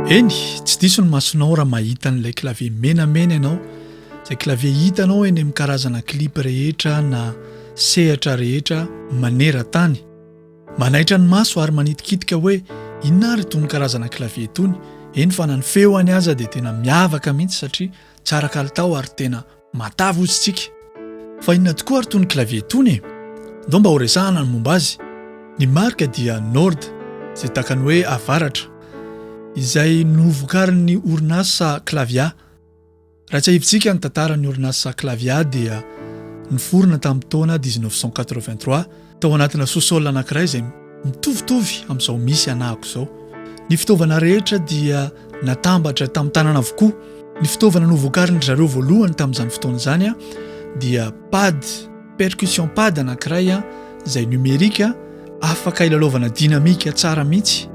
Eny, tsy diso ny masonao raha mahita an'ilay clavier menamena ianao. Izay clavier hitanao eny amin'ny karazana clip rehetra na sehatra rehetra maneran-tany. Manaitra ny maso ary manitikitika hoe inona ary itony karazana clavier itony. Eny fa na ny feoany aza dia tena miavaka mihitsy satria tsara kalitao ary tena matavy hozy tsika. Fa inona tokoa ary itony clavier itony? Ndao mba ho resahana ny momba azy. Ny marika dia Nord, izay takany hoe avaratra, izay novokarin'ny orinasa Clavia. Raha tsy ahivitsika ny tantaran'ny orinasa Clavia dia niforona tamin'ny taona 1983 tao anatina sosôla anankiray izay mitovitovy amin'izao misy anahako izao. Ny fitaovana rehetra dia natambatra tamin'ny tanana avokoa. Ny fitaovana novokarin'ny zareo voalohany tamin'izany fotoana izany dia pad, percussion pad anankiray izay numerika, afaka ilalaovana dinamika tsara mihitsy.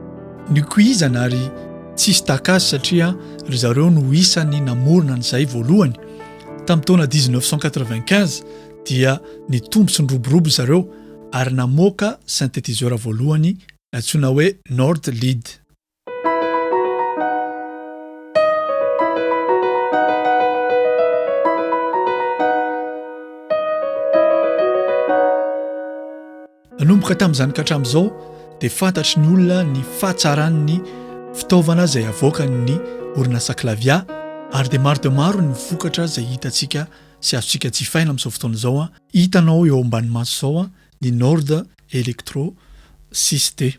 Nukuizana ary tsisy takazy satria ry zareo no isan'ny namorona an'izay voalohany. Tamin'ny taona 1995 dia nitombo sy niroborobo zareo ary namoaka synthétiseur voalohany antsoina hoe Nord Lead. Nanomboka tamin'izany ka hatramin'izao dia fantatry ny olona ny fahatsaran'ny fitaovana izay avoakan'ny orinasa Clavia ary dia maro ny vokatra izay hitantsika sy azontsika jifaina amin'izao fotoana izao. Hitanao eo ambany maso izao ny Nord Electro 6T.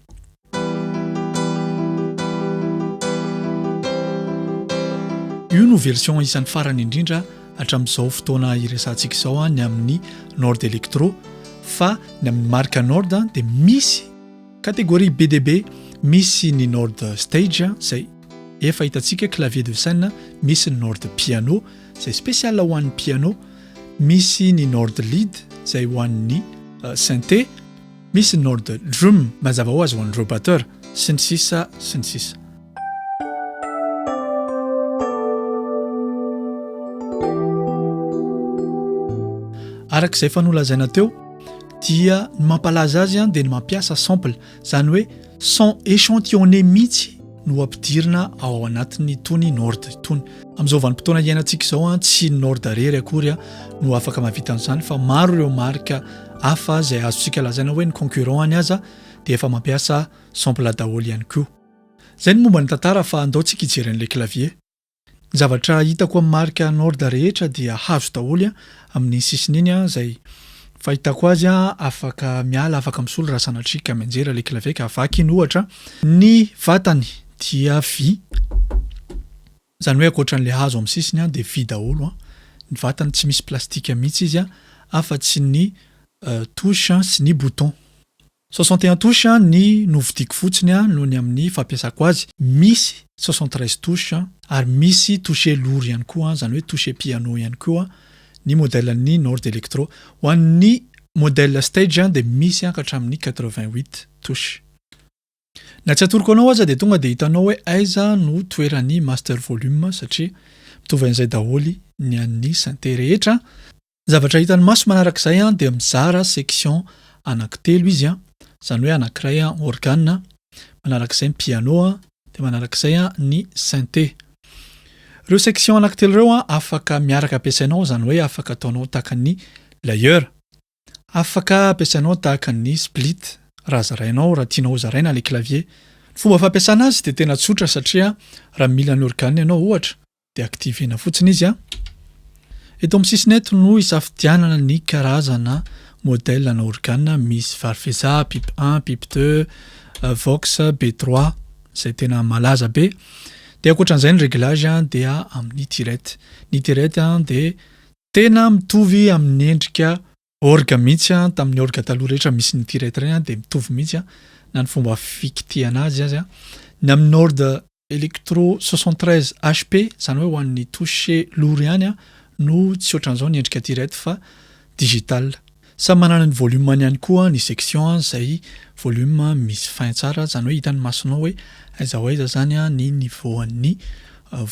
Io no version isan'ny farany indrindra hatramin'izao fotoana iresantsika izao ny amin'ny Nord Electro. Fa ny amin'ny marika Nord dia misy kategoria BDB, misy ny Nord Stage izay efa hitantsika clavier de scène, misy ny Nord Piano izay spécial ho an'ny piano, misy ny Nord Lead izay ho an'ny synthé, misy ny Nord Drum mazava ho azy ho an'ireo batteur sy ny sisa sy ny sisa. Arak'izay fa nolazaina teo dia ny mampalaza azy dia ny mampiasa sample, izany hoe son échantillonné mihitsy no ampidirina ao anatin'ny itony Nord itony. Amin'izao vanim-potoana iainantsika izao tsy Nord rery akory no afaka mahavita an'izany, fa maro ireo marika hafa izay azontsika lazaina hoe ny concurrent-any aza dia efa mampiasa sample daholo ihany koa. Izay ny momba ny tantara fa andaontsika hijery an'ilay clavier. Ny zavatra hitako amin'ny marika Nord rehetra dia hazo daholo amin'ny sisiny iny izay fahitako azy afaka miala, afaka misolo raha sanatria ka mianjera ilay clavier ka avaky iny ohatra. Ny vatany dia vy, izany hoe ankoatran'ilay hazo amin'ny sisiny dia vy daholo. Ny vatany tsy misy plastika mihitsy izy afa-tsy ny touche sy ny bouton. 61 touche ny novidiko fotsiny noho ny amin'ny fampiasako azy. Misy 73 touche ary misy touche lourd ihany koa, izany hoe touche piano ihany koa ny modelan'ny Nord Electro. Ho an'ny modèle stage dia misy ka hatramin'ny 88 touche. Na tsy atoroko anao aza dia tonga dia hitanao hoe aiza no toeran'ny master volume satria mitovy an'izay daholo ny an'ny synthé rehetra. Zavatra hitan'ny maso manarak'izay dia mizara section anankitelo izy, izany hoe anankiray organe, manarak'izay ny piano dia manarak'izay ny synthé. Ireo section anankitelo ireo afaka miaraka ampiasainao, izany hoe afaka ataonao tahaka ny layer, afaka ampiasainao tahaka ny split raha zarainao, raha tianao zaraina ilay clavier. Fomba fampiasana azy dia tena tsotra satria raha mila ny organe ianao ohatra dia activena fotsiny izy. Eto amin'ny sisiny eto no isafidianana ny karazana modèle na organe, misy farfisa, pipe 1, pipe 2, vox, B3 izay tena malaza be. Dia ankoatran'izay ny réglage dia amin'ny tirette. Ny tirette dia tena mitovy amin'ny endrika orga mihitsy tamin'ny orga taloha rehetra misy ny tirette ireny dia mitovy mihitsy na ny fomba fikitihana azy. Ny amin'ny Nord Electro 73 HP, izany hoe ho an'ny touche lourd ihany no tsy ohatran'izao ny endrika tirette fa digital. Samy manana ny volume ihany koa ny section izay volume misy fin tsara, izany hoe hitan'ny masonao hoe aiza ho aiza zany ny niveau an'ny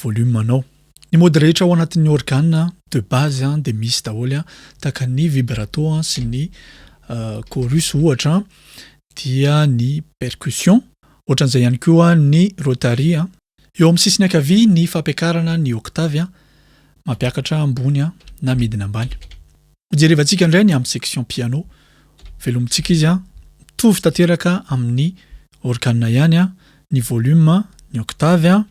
volume anao. Ny mode rehetra ao anatin'ny organe de base dia misy daholo tahaka ny vibrato sy ny chorus ohatra, dia ny percussion, ohatran'izay ihany koa ny rotary Eo amin'ny sisiny ankavia ny fampiakarana ny oktavy mampiakatra ambony na midina ambany. Hojerevantsika indray ny amin'ny section piano. Velomintsika izy mitovy tanteraka amin'ny organe ihany ny volume, ny oktavy.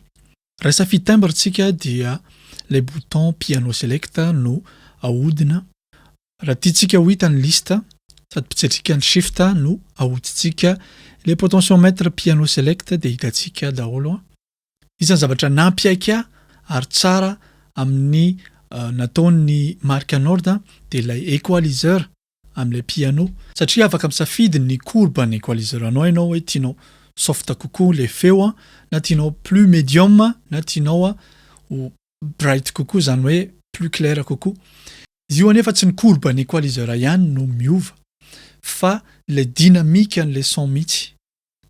Raha safidy timbretsika dia les boutons piano select no ahodina. Raha tiantsika ho hita ny lista sady pitsetrika ny shift no ahodintsika le potentiomètre piano select dia hitantsika daholo. Isan'ny zavatra nampiaika ary tsara amin'ny nataony marque en ordre dia ilay equaliseur amin'ilay piano satria afaka misafidy ny courbe ny equaliseur anao ianao hoe tianao soft kokoa le feo na tianao plus médium na tianao ho bright kokoa zany hoe plus clair kokoa. Izy io anefa tsy ny courbe ny equaliseur ihany no miova fa le dynamique an'le son mihitsy.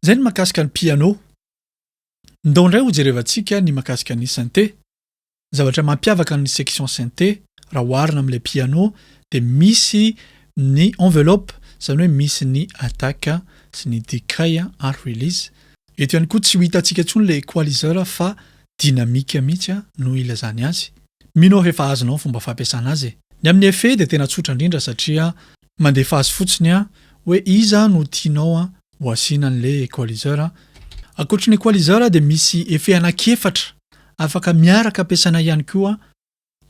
Zay ny mahakasika ny piano. Ndao indray hojerevantsika ny mahakasika ny synthé. Zavatra mampiavaka ny section synthé raha oharina amin'ilay piano dia misy ny enveloppe, izany hoe misy ny attaque sy ny decay ary release. Eto ihany koa tsy ho hitantsika intsony le equaliseur fa dynamique mihitsy no ilazany azy. Mino efa azonao fomba fampiasana azy. Ny amin'ny effet dia tena tsotra indrindra satria mandefa azy fotsiny hoe iza no tianao ho asiana an'ilay equaliseur. Ankoatry ny equaliseur dia misy effet anankiefatra afaka miaraka ampiasaina ihany koa.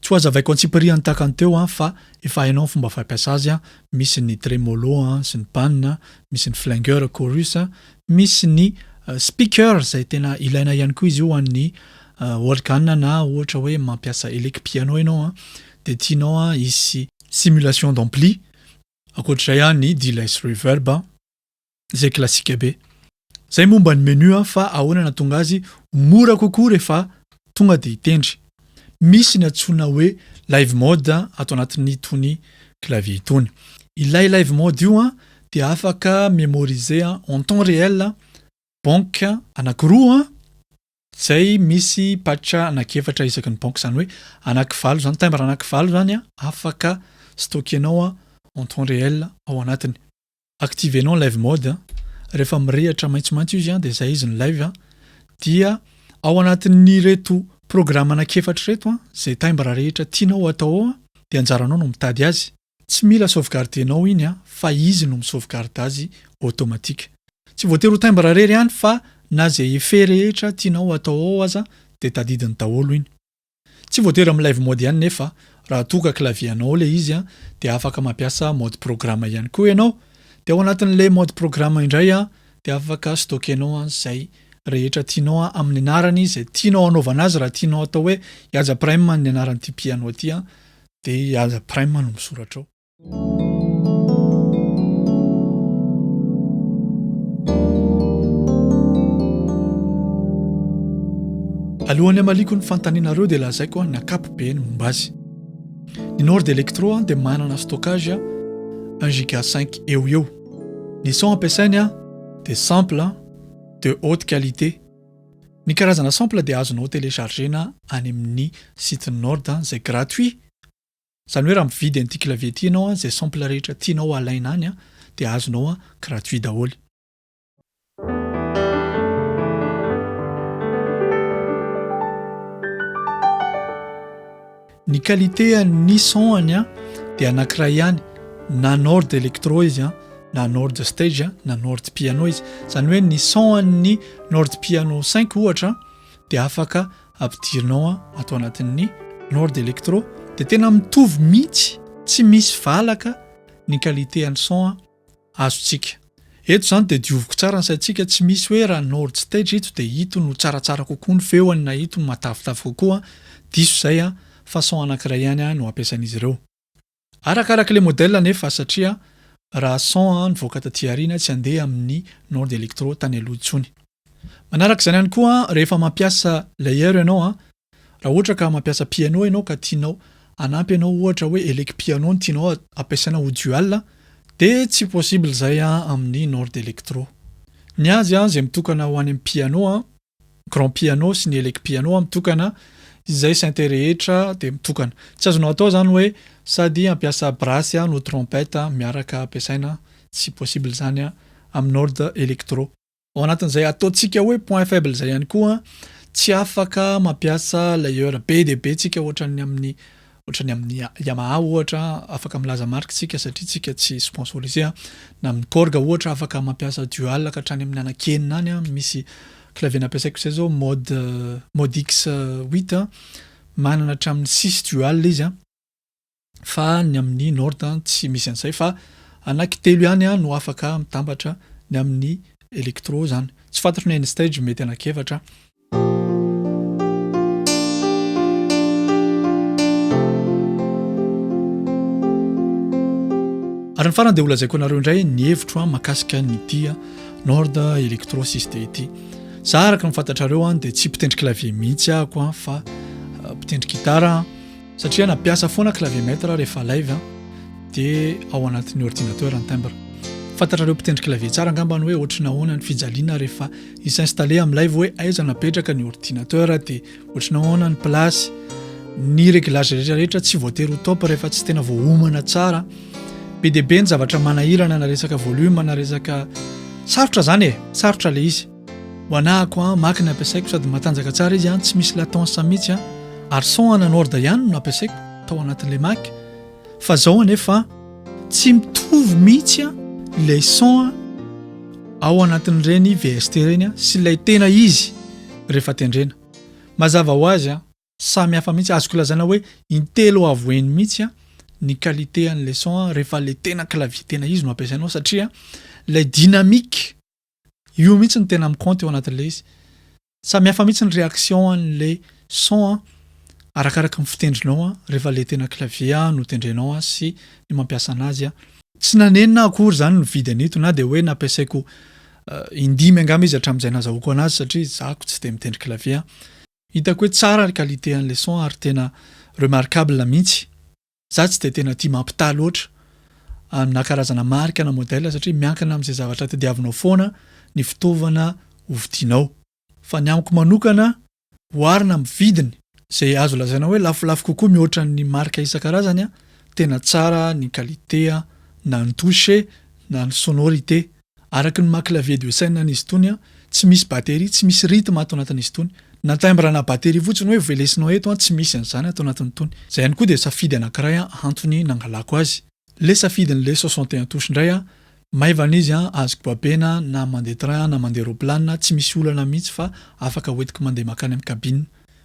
Tsy ho azavaiko antsipiriany takany teo fa efa hainao fomba fampiasa azy. Misy ny tremolo sy ny panne, misy ny flingueur chorus, misy ny speaker zay tena ilaina ihany koa izy io an'ny organe na ohatra hoe mampiasa elek piano ianao dia tianao hisy simulation d'ampli. Ankoatr'izay ny delay reverb zay klasika be. Zay momba ny menu fa ahoana na tonga azy mora kokoa rehefa tonga dia hitendry. Misy ny antsoina hoe live mode atao anatin'ny itony clavier itony. Ilay live mode io dia afaka mémoriser en temps réel banque anankiroa zay misy patcha anankiefatra isaky ny banque zany hoe anankivalo zany timbre anankivalo zany afaka stockenao en temps réel ao anatiny. Activenao live mode rehefa mirehatra maitsomaitso izy dia zay izy ny live dia ao anatin'ny reto programme anankiefatra reto zay timbre rehetra tianao atao dia anjaranao no mitady azy. Tsy mila sauvegardenao iny fa izy no misauvegarde azy automatique. Tsy voatery ho timbre rery ihany fa na zay effet rehetra tianao atao aza dia tadidiny daholo iny. Tsy voatery amin'ny live mode ihany nefa raha toka clavier anao le izy dia afaka mampiasa mode programme ihany koa ianao. Dia ao anatin'le mode programme indray dia afaka stockenao zay rehetra tianao amin'ny anarany zay tianao anaovana azy. Raha tianao atao hoe iaza prime ny anaran'ity piano ity dia iaza prime no misoratra ao. Alohan'ny amaliko ny fanontanianareo dia lazaiko ny ankapobeny momba azy. Ny Nord Electro dia manana stockage 1 giga 5 eo. Ny son ampiasainy dia sample de haute qualité. Ny karazana sample dia azonao téléchargena any amin'ny site Nord zay gratuit. Zany hoe raha mividy an'ity clavier ity ianao zay sample rehetra tianao alaina any dia azonao gratuit daholo. Ny qualité ny son dia anankiray ihany na Nord Electro izy na Nord Stage na Nord Piano izy. Zany hoe ny son ny Nord Piano 5 ohatra dia afaka ampidirinao atao anatin'ny Nord Electro dia tena mitovy mihitsy, tsy misy valaka ny qualité ny son azontsika. Eto zany dia dioviko tsara ny saintsika tsy misy hoe raha Nord Stage ito dia ito no tsaratsara kokoa ny feony na ito no matavitavy kokoa. Diso zay fa son anankiray ihany no ampiasain'izy ireo. Arakaraka le modèle nefa satria raha son nivoaka taty aoriana tsy handeha amin'ny Nord Electro tany aloha intsony. Manaraka izany ihany koa rehefa mampiasa layer ianao raha ohatra ka mampiasa piano ianao ka tianao anampy ianao ohatra hoe elek piano tianao ampiasaina au dual dia tsy possible zay amin'ny Nord Electro. Ny azy zay mitokana ho any amin'ny piano grand piano sy ny elek piano mitokana izay synthé rehetra dia mitokana. Tsy azonao atao zany hoe sady ampiasa brassy no trompette miaraka ampiasaina, tsy possible zany amin'ny Nord Electro. Ao anatin'izay ataontsika hoe point faible zay ihany koa tsy afaka mampiasa layer be dia be tsika ohatrany amin'ny Yamaha ohatra afaka milaza marque tsika satria tsika tsy sponsorisé na amin'ny Korg ohatra afaka mampiasa dual ka hatrany amin'ny anakenina any misy clavier nampiasaiko izay zao mode X8 manana hatramin'ny 6 dual izy fa ny amin'ny Nord tsy misy an'izay fa anankitelo ihany no afaka mitambatra ny amin'ny Electro zany. Tsy fantatro ny end stage mety anankefatra. Ary ny farany dia olazaiko anareo indray ny hevitro mahakasika ny ity Nord Electro 6D ity. Za araka ny fantatrareo dia tsy mpitendry clavier mihitsy ahako fa mpitendry gitara satria nampiasa foana clavier maître rehefa live dia ao anatin'ny ordinateur ny timbre. Fantatrareo mpitendry clavier tsara angambany hoe ohatrany ahoana ny fijaliana rehefa is-installé amin'ny live hoe aiza napetraka ny ordinateur dia ohatrany ahoana ny place ny réglage rehetrarehetra tsy voatery ho top rehefa tsy tena voaomana tsara. Be dia be ny zavatra manahirana na resaka volume na resaka sarotra zany sarotra le izy. Ho anahako makina ampiasaiko sady matanjaka tsara izy tsy misy latence mihitsy ary son ana Nord ihany no ampiasaiko tao anatin'ilay Mac fa zao anefa tsy mitovy mihitsy ilay son ao anatin'ireny VST reny sy ilay tena izy rehefa tendrena. Mazava ho azy samy hafa mihitsy azoko lazana hoe intelo avoeny mihitsy ny qualité an'ilay son rehefa le tena clavier tena izy no ampiasainao satria ilay dynamique io mihitsy ny tena mikompte eo anatin'ilay izy. Samy hafa mihitsy ny réaction an'ilay son arakaraka ny fitendrinao rehefa le tena clavier no tendrenao sy ny mampiasa anazy tsy nanenina akory zany ny vidy anito na dia hoe nampiasaiko indimy angamba izy hatramin'izay nazahoako anazy satria zako tsy dia mitendry clavier. Hitako hoe tsara ny qualité an'ilay son ary tena remarquable mihitsy. Za tsy dia tena tia mampitaly loatra amina karazana marika na modèle satria miankina amin'izay zavatra tadiavinao foana ny fitaovana hovidinao. Fa ny amiko manokana oharina amin'ny vidiny izay azo lazaina hoe lafolafo kokoa mihoatra ny marika isan-karazany tena tsara ny qualité na ny toucher na ny sonorité araka ny maha-clavier de scène n'izy tony tsy misy batterie tsy misy rythme ato anatin'izy tony na timbre na batterie fotsiny hoe velesinao eto tsy misy an'izany ato anatin'ny tony. Zay ihany koa dia safidy anankiray antony nangalako azy. Le safidin'le 61 touche indray maivana izy azoko babena na mandeha train na mandeha roplanina tsy misy olana mihitsy fa afaka hoentiko mandeha makany amin'ny cabine.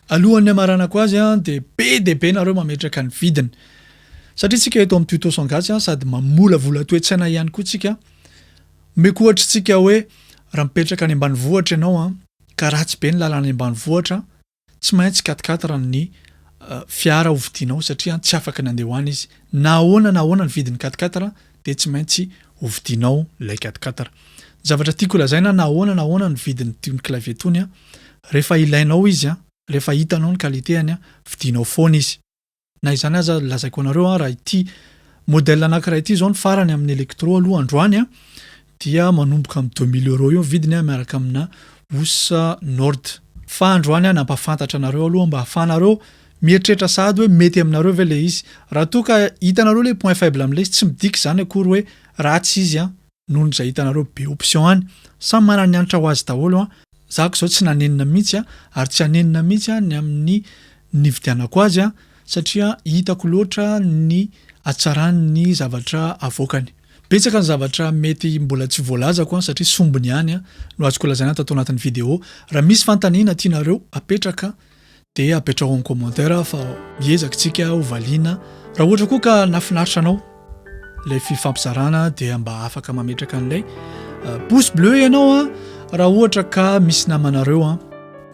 Alohan'ny amaranako azy dia be nareo mametraka ny vidiny satria tsika eto amin'ny TUTO GASY sady mamolavola toe-tsaina ihany koa tsika. Meko ohatra tsika hoe raha mipetraka any ambanivohitra ianao ka ratsy be ny lalana ambanivohitra tsy maintsy 4x4 ny fiara hovidinao satria tsy afaka ny andeha hoany izy. Na ahoana ny vidiny 4x4 dia tsy maintsy hovidinao ilay 4x4. Zavatra tiako lazaina na ahoana ny vidiny ny clavier tony rehefa ilainao izy rehefa hitanao ny qualitéany vidinao foana izy. Na izany aza lazaiko anareo raha ity modèle anankiray ity zao ny farany amin'ny Electro aloha androany dia manomboka amin'ny 2000 € io vidiny miaraka amina osa Nord. Fa androany nampafantatra anareo aloha mba hafanareo mieritreritra sahady hoe mety aminareo ve le izy. Raha toa ka hitanareo le point faible amin'le izy tsy midika zany akory hoe ratsy izy noho izay hitanareo be option any. Samy manana ny anitra ho azy daholo zako zao tsy nanenina mihitsy ary tsy hanenina mihitsy ny amin'ny nividianako azy satria hitako loatra ny hatsarany zavatra avoakany. Betsaka ny zavatra mety mbola tsy voalazako satria sombony ihany no azoko lazaina tato anatin'ny vidéo. Raha misy fantaniana tianareo apetraka dia apetrako amin'ny commentaire fa miezaka tsika ho valiana. Raha ohatra koa ka nafinaritra anao ilay fifampizarana dia mba afaka mametraka an'ilay pouce bleu ianao raha ohatra ka misy namanareo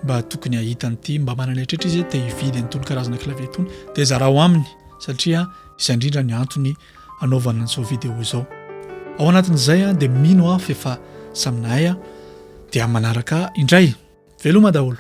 mba tokony ahitany ity mba manana eritretra izy dia hividy an'itony karazana clavier tony dia zaraho aminy satria izay indrindra ny antony anaovana an'izao vidéo izao. Ao anatin'izay dia mino fa efa saminahay dia manaraka indray veloma daholo.